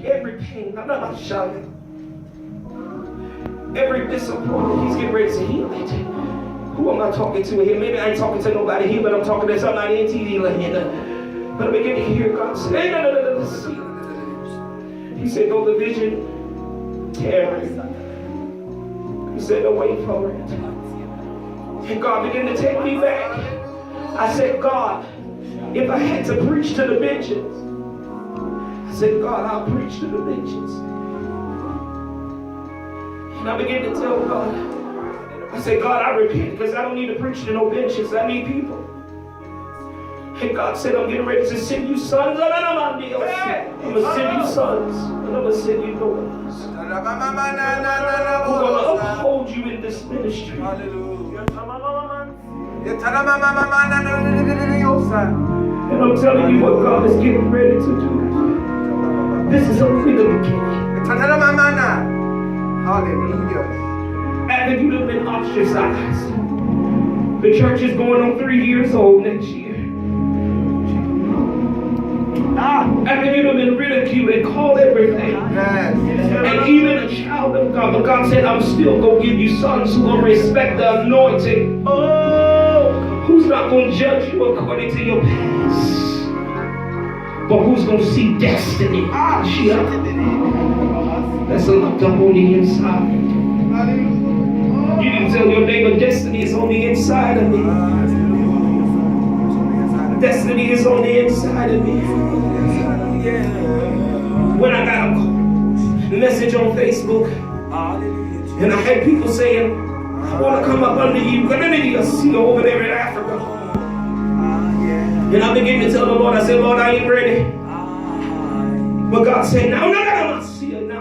Every pain, I'm not shouting. Every disappointment, he's getting ready to heal it. Who am I talking to here? Maybe I ain't talking to nobody here, but I'm talking to somebody in TV land. But I begin to hear God say, He said, though the vision tarry, He said, don't wait for it. And God began to take me back. I said, God, if I had to preach to the benches, I said, God, I'll preach to the benches. And I began to tell God, I said, God, I repent because I don't need to preach to no benches. I need people. And God said, I'm getting ready to send you sons. I'm going to send you sons. And I'm going to send you daughters. Who are going to uphold you in this ministry. And I'm telling you what God is getting ready to do. This is only the beginning. Hallelujah. After you have been ostracized, the church is going on 3 years old next year. After you have been ridiculed and called everything, and even a child of God, but God said, I'm still going to give you sons who will respect the anointing. Oh, who's not going to judge you according to your past, but who's going to see destiny? That's locked up on the inside. You can tell your neighbor, destiny is on the inside of me. Destiny is on the inside of me. When I got a message on Facebook, and I had people saying, I want to come up under you, over there in Africa. And I began to tell the Lord, I said, Lord, I ain't ready. But God said, no, now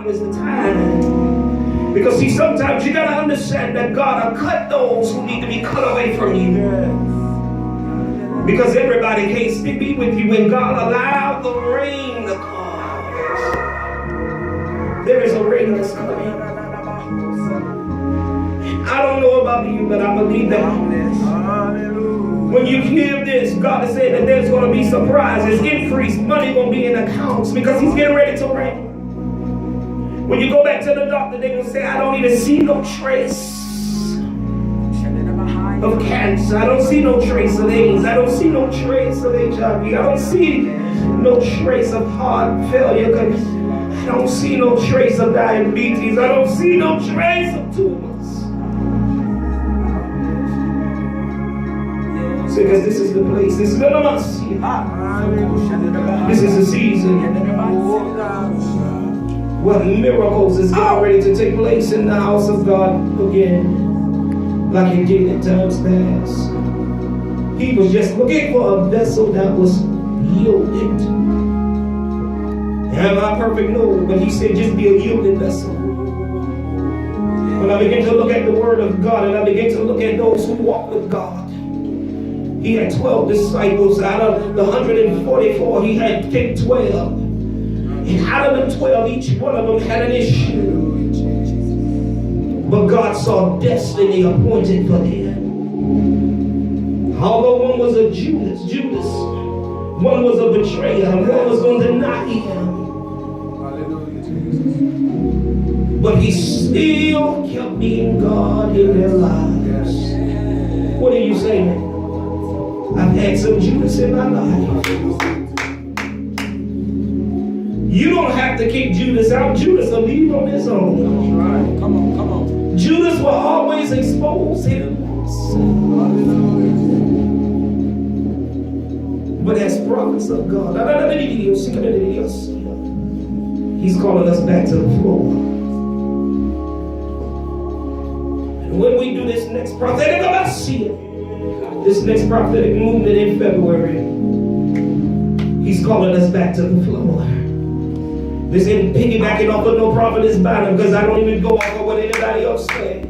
is the time. Because see, sometimes you got to understand that God will cut those who need to be cut away from you. Because everybody can't be with you when God allowed the rain to come. There is a rain that's coming. I don't know about you, but I believe that when you hear this, God is saying that there's going to be surprises, increase, money going to be in accounts because He's getting ready to rain. When you go back to the doctor, they're going to say, I don't even see no trace of cancer. I don't see no trace of AIDS. I don't see no trace of HIV. I don't see no trace of heart failure. I don't see no trace of diabetes. I don't see no trace of tumors. Because this is the place. This is the This is the season where miracles is getting ready to take place in the house of God again, like it did in times past. He was just looking for a vessel that was yielded. Am I perfect? No, but He said just be a yielded vessel. When I begin to look at the Word of God and I begin to look at those who walk with God, He had 12 disciples. Out of the 144, He had picked 12. And out of the 12, each one of them had an issue. But God saw destiny appointed for them. Although one was a Judas, one was a betrayer, and one was going to deny Him. But He still kept being God in their lives. What are you saying? I've had some Judas in my life. You don't have to kick Judas out. Judas will leave on his own. That's right. Come on. Judas will always expose him. But as prophets of God, He's calling us back to the floor. And when we do this next prophetic movement in February, He's calling us back to the floor. This isn't piggybacking off of no prophetess banner because I don't even go off of what anybody else said.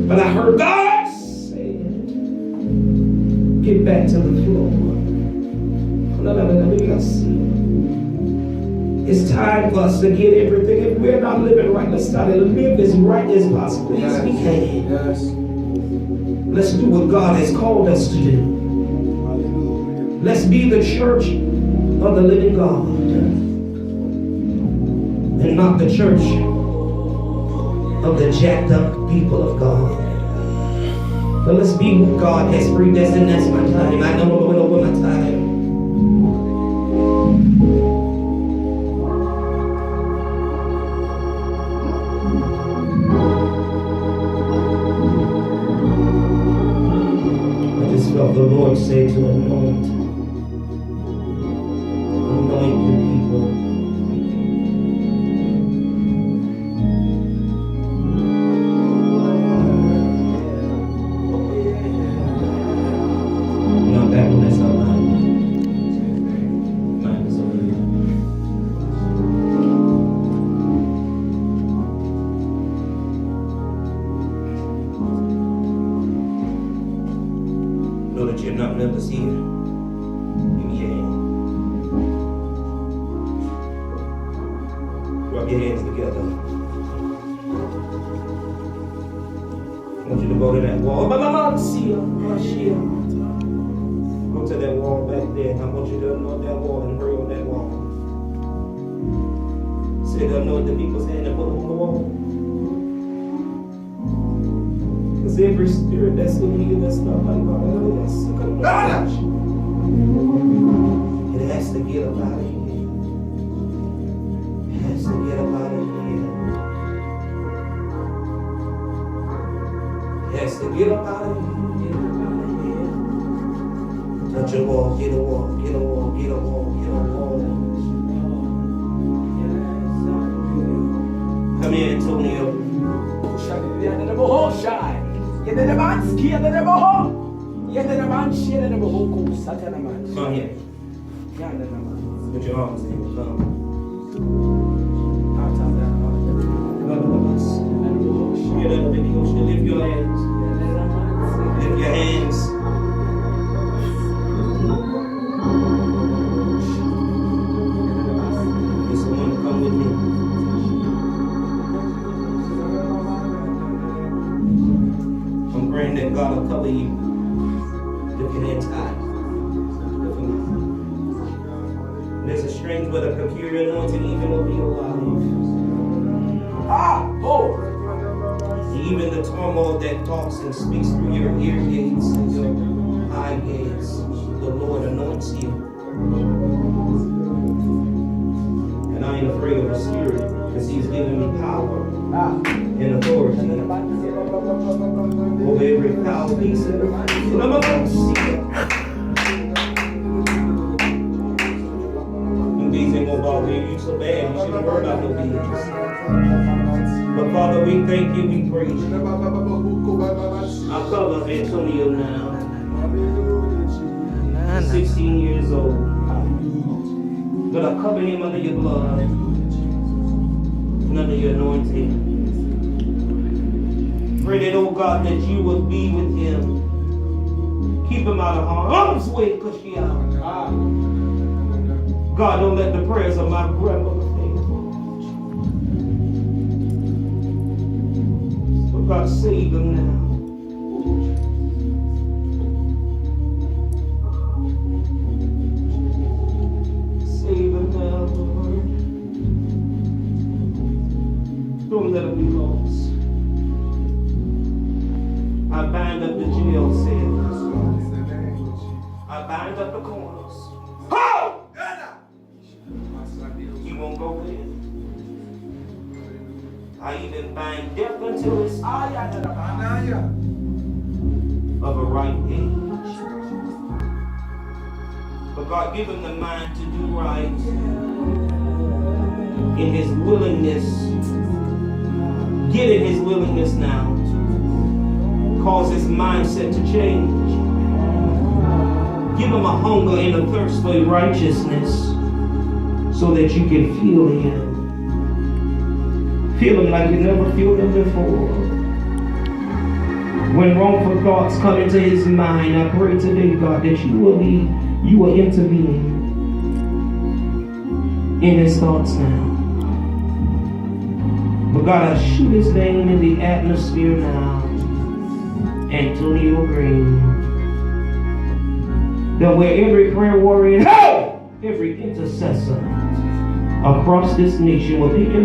But I heard God say, get back to the floor. It's time for us to get everything. If we're not living right, let's start to live as right as possible as we can. Yes. Let's do what God has called us to do. Let's be the church of the living God. and not the church of the jacked up people of God. But let's be who God has predestined. That's my time. I know I'm going over my time. I just felt the Lord say to anoint your people. Know that you're not never see it. Give me your hand. Rub your hands together. I want you to go to that wall. Go to that wall back there. I want you to anoint that wall and pray on that wall. Say to anoint the people's hand and put them on the wall. Because every spirit that's in you that's not like God, it has to get up out of here. It has to get up out of here. It has to get up out of here. Touch a wall, get a wall, get a wall, get a wall, get a wall. Come here, Antonio. Come here. Put your arms in. Come. Lift your hands. Lift your hands. There's someone to come with me. I'm praying that God will cover you. Lift your hands high. There's a strange but a peculiar anointing even over your life. Even the turmoil that talks and speaks through your ear gates and your eye gates, the Lord anoints you. And I ain't afraid of the Spirit because He's given me power and authority over every foul beast in the life. These ain't gonna bother you so bad. You shouldn't worry about no bees. But Father, we thank you, we praise you. I cover Antonio now. 16 years old. But I cover him under your blood and under your anointing. Pray that, oh God, that you would be with him. Keep him out of harm's way, because she out. God, don't let the prayers of my grandmother fail. So God, save them now. Save them now, Lord. Don't let them be lost. I bind up the jail cells. I bind up the corners. Ho! You won't go in. I even bind death until it's of a right age. But God, give him the mind to do right in his willingness. Get in his willingness now. Cause his mindset to change. Give him a hunger and a thirst for righteousness so that you can feel him. Feel him like you never felt him before. When wrongful thoughts come into his mind, I pray today, God, that you will intervene in his thoughts now. But God, I shoot his name in the atmosphere now. Antonio Green. That where every prayer warrior, every intercessor across this nation will pick him